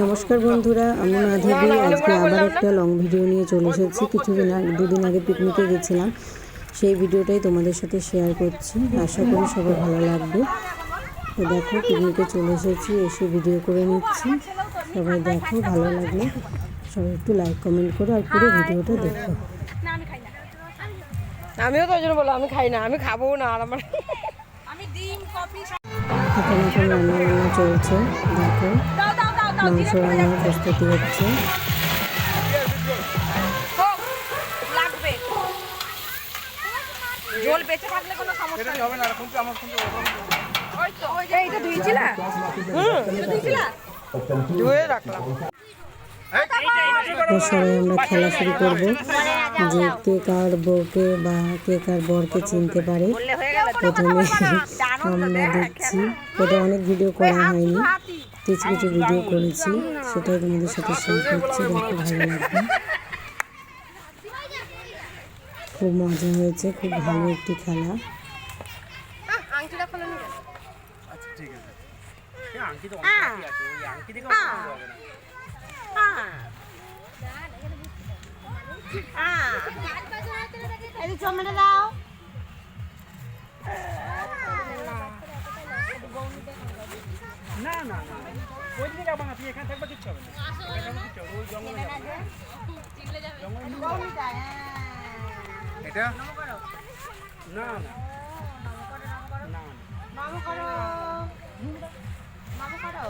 নমস্কার বন্ধুরা, আমি মাধবী। আজকে আবার একটা লং ভিডিও নিয়ে চলে এসেছি। দুদিন আগে পিকনিকে গেছিলাম, সেই ভিডিওটাই তোমাদের সাথে শেয়ার করছি। আশা করি সবার ভালো লাগবে। তো দেখো, পিকনিকে চলে এসেছি, এসে ভিডিও করে নিচ্ছি। সবাই দেখো, ভালো লাগলে সবাই একটু লাইক কমেন্ট করো আর পুরো ভিডিওটা দেখো। আমিও তো ওই জন্য বললাম আমি খাই না, আমি খাবো না। আর আমার এখন রান্না বান্না চলছে। দেখো, মাংস রান্নার প্রস্তুতি হচ্ছে। জল বেঁচে থাকলে কোনো সমস্যা হবে না। কিন্তু আমার কিন্তু ওই তো এইটা ধুইছিলা? ধুইছিলা? ধুয়ে রাখলাম। সবাই আমরা খেলা শুরু করব, যে কে কার বউকে বা কে কার বরকে চিনতে পারে। প্রথমে আমরা দেখছি, প্রথমে অনেক ভিডিও করা হয়নি, কিছু কিছু ভিডিও করেছি, সেটাই তোমাদের সাথে শেয়ার করছি। দেখো, ভালো লাগবে, খুব মজা হয়েছে, খুব ভালো একটি খেলা। চমেটা দাও। না না না, ওই দিকে যাবো না, তুই এখানে থাকবা, কিচ্ছু হবে না। ওই জঙ্গলে যাবো। এটা না না মামু করো, মামু করো,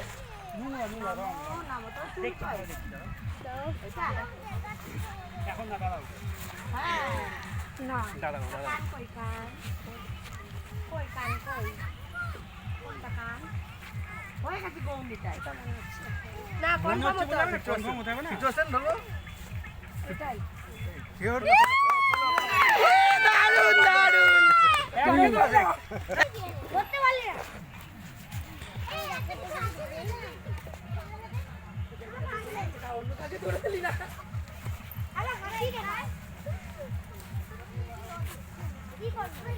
এখন না দাঁড়াও। না দাঁড়াও দাঁড়াও। কই কান কই কান কই কোনটা কান হয়ে গেছে গৌমিটাই তো মনে হচ্ছে না। কনফার্ম হতে হবে, কনফার্ম হতে হবে না। সিচুয়েশন ধরো এটাই শিওর। দারুণ দারুণ করতে পারলি না। অন্য কাজে ধরে দিলি না। আরে ঠিক আছে কি করবে?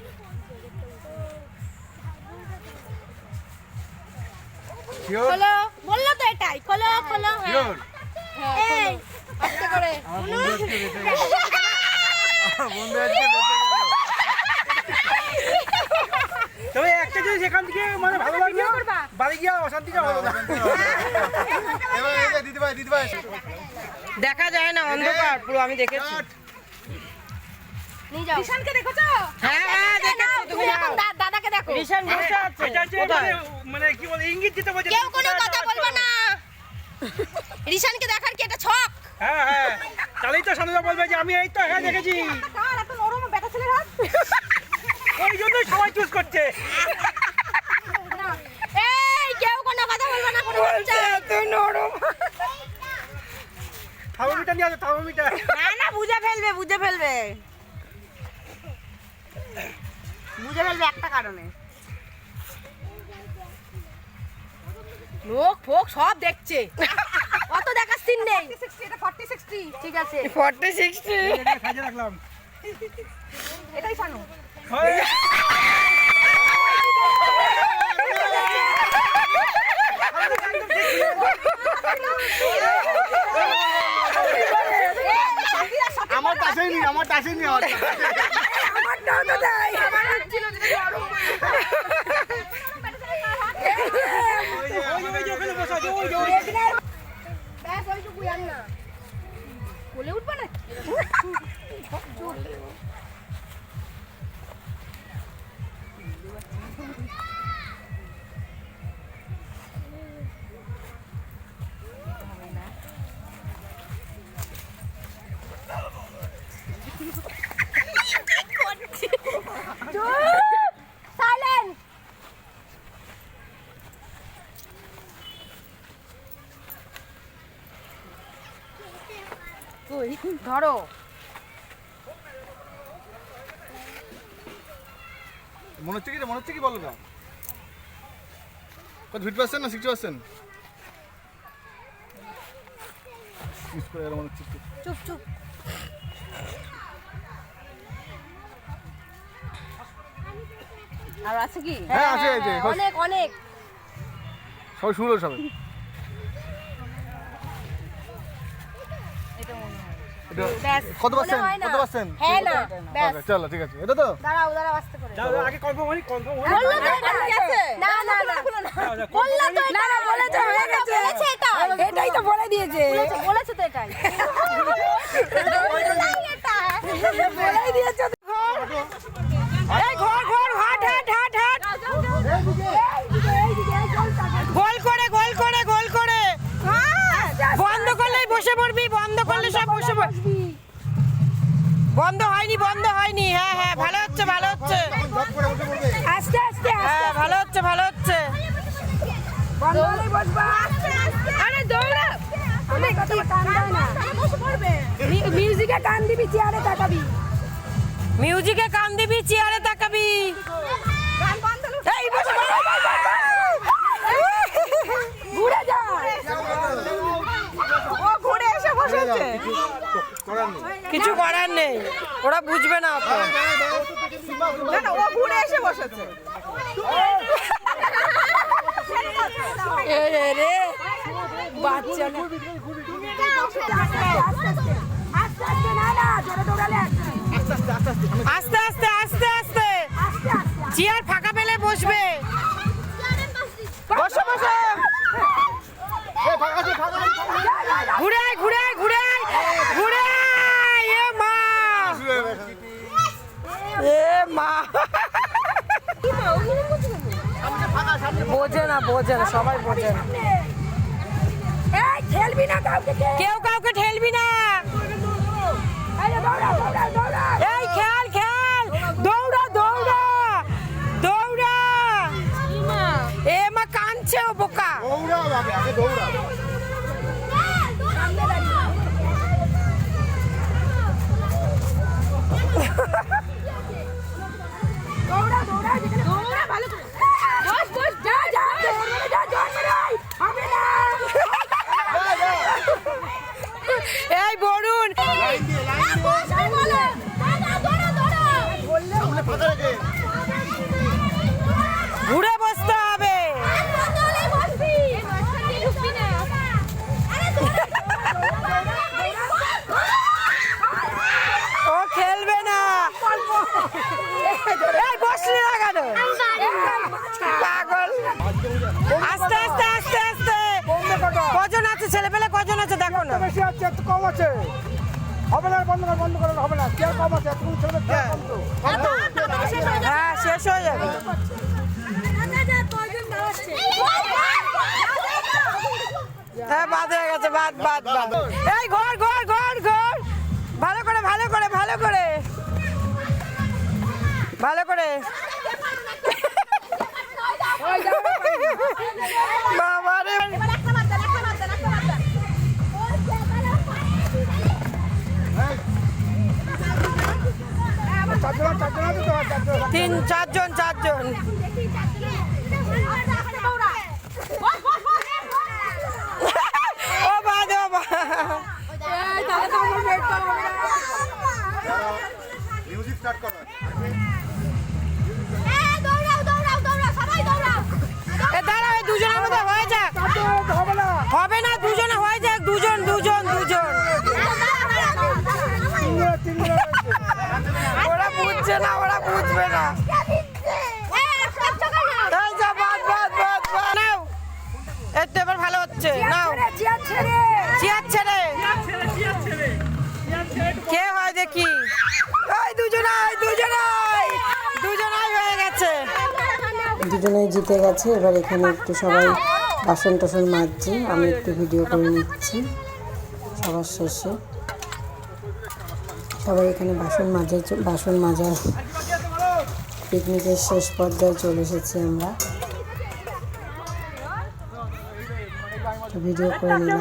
খোলো, বললো তো এটাই, খোলো খোলো। হ্যাঁ আস্তে করে। তবে একটা জিনিস এখান থেকে মানে ভালো লাগলো, বাড়ি গিয়ে অশান্তিটা হলো না। দেখা যায় না, অন্ধকার পুরো। আমি দেখেছি। রিশানকে দেখেছো? হ্যাঁ হ্যাঁ দেখেছি। তুমি এখন দাদাকে দেখো, রিশান বসে আছে। মানে কি বলে, ইঙ্গিত দিতে বলছে, কেউ কোনো কথা বলবে না। রিশানকে দেখার কি এটা ছক? হ্যাঁ হ্যাঁ, তাহলেই তো সানুদা বলবে যে আমি এই তো হ্যাঁ দেখেছি। কার এত নরম বেটা ছেলের হাত? ওই জন্যই সবাই চুজ করছে। এই কেউ কোনো কথা বলবে না, কোনো বাচ্চা এত নরম। থার্মোমিটার নিয়ে আসো, থার্মোমিটার। না না, বুঝে ফেলবে, বুঝে ফেলবে, বুঝে ফেলবে একটা কারণে। লোক ফোক সব দেখছে, অত দেখার সিন নেই। 40-60 ঠিক আছে, 40-60 কাজে রাখলাম। এটাই শানু। আমার কাছেই নি, আমার কাছেই নি, আমারটাও তো দেয়। আমার ছিল যেটা গরম। ওই যে ওখানে বসা আছে, ওই যে ওই ব্যাস ওইটুকুই। আর না বলে উঠবা না। ধরো মনে হচ্ছে কি বলো না, কত 50% না 60%? চুপ চুপ। আর আছে কি? হ্যাঁ আছে, অনেক অনেক। সব শুরু সব। কত পার্সেন্ট? কত পার্সেন্ট? হ্যাঁ না ব্যাস চলো ঠিক আছে, এটা তো দাঁড়াও আস্তে করে আগে কনফার্ম হই বললো তো এটা আছে না না না বললো তো না না বলেছে হয়ে গেছে বলেছে এটাই তো বলে দিয়েছে বলেছে তো এটাই বলেই দিয়েছে এই ঘর ঘর হাট হাট হাট হাট গোল করে গোল করে গোল করে বন্ধ করলেই বসে পড়বি বন্ধ করলে সব বসে পড়বি বন্ধ হয়নি হ্যাঁ হ্যাঁ ভালো হচ্ছে আস্তে আস্তে হ্যাঁ ভালো হচ্ছে বন্ধ হলেই বসবা আরে দৌড়া আমি কত কান দাও না বসে পড়বে মিউজিকে কান দিবি চেয়ারে তাকাবি গান বন্ধ এই বসে ঘুরে যা ও ঘুরে এসে বসেছে কিছু করার নেই ওরা বুঝবে না অত না ও ঘুরে এসে বসেছে রে বাচ্চা না আস্তে আস্তে চেয়ার ফাঁকা পেলে বসবে বসো ঘুরে এ মা বোঝে না সবাই বোঝে না খেলবি না কেউ কাউকে ঠেলবি না এই খেল দৌড়া এ মা কাঁদছে ও বোকা এই বরুণ ঘুরে বসতে হবে ও খেলবে না এই বসলি না কেন পাগল আস্তে কজন আছে ছেলেপেলে কজন আছে দেখো না বেশি আছে একটু কম আছে হবে না বন্ধ করে হবে না কে কম আছে তুমি ছেলে কম তো হ্যাঁ শেষ হয়ে যাবে হ্যাঁ বাদ হয়ে গেছে বাদ এই ঘর ভালো করে বাবা রে চারজন ও বাদ মিউজিক স্টার্ট করো দাঁড়াও এই দুজনের মধ্যে হয়ে যাক হবে না দুজনে হয়ে যাক দুজন ওরা বুঝবে না এই যা বাদ নাও একটু এবার ভালো হচ্ছে নাও চেয়ার ছেড়ে কে হয় দেখি এই দুজনাই হয়ে গেছে দুজনেই জিতে গেছে এবার এখানে একটু সবাই বাসন টাসন মাজছে আমি একটু ভিডিও করে নিচ্ছি সবার শেষে সবাই এখানে বাসন মাজার পিকনিকের শেষ পর্যায়ে চলে এসেছি আমরা ভিডিও করে নিলাম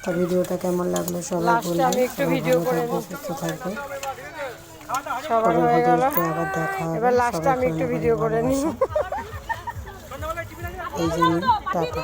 তো ভিডিওটা কেমন লাগলো সবাই বলবে সুস্থ থাকবে সবার হয়ে গেল আবার দেখা হবে এবার লাস্টে আমি একটু ভিডিও করে নিই এই জন্য টাটা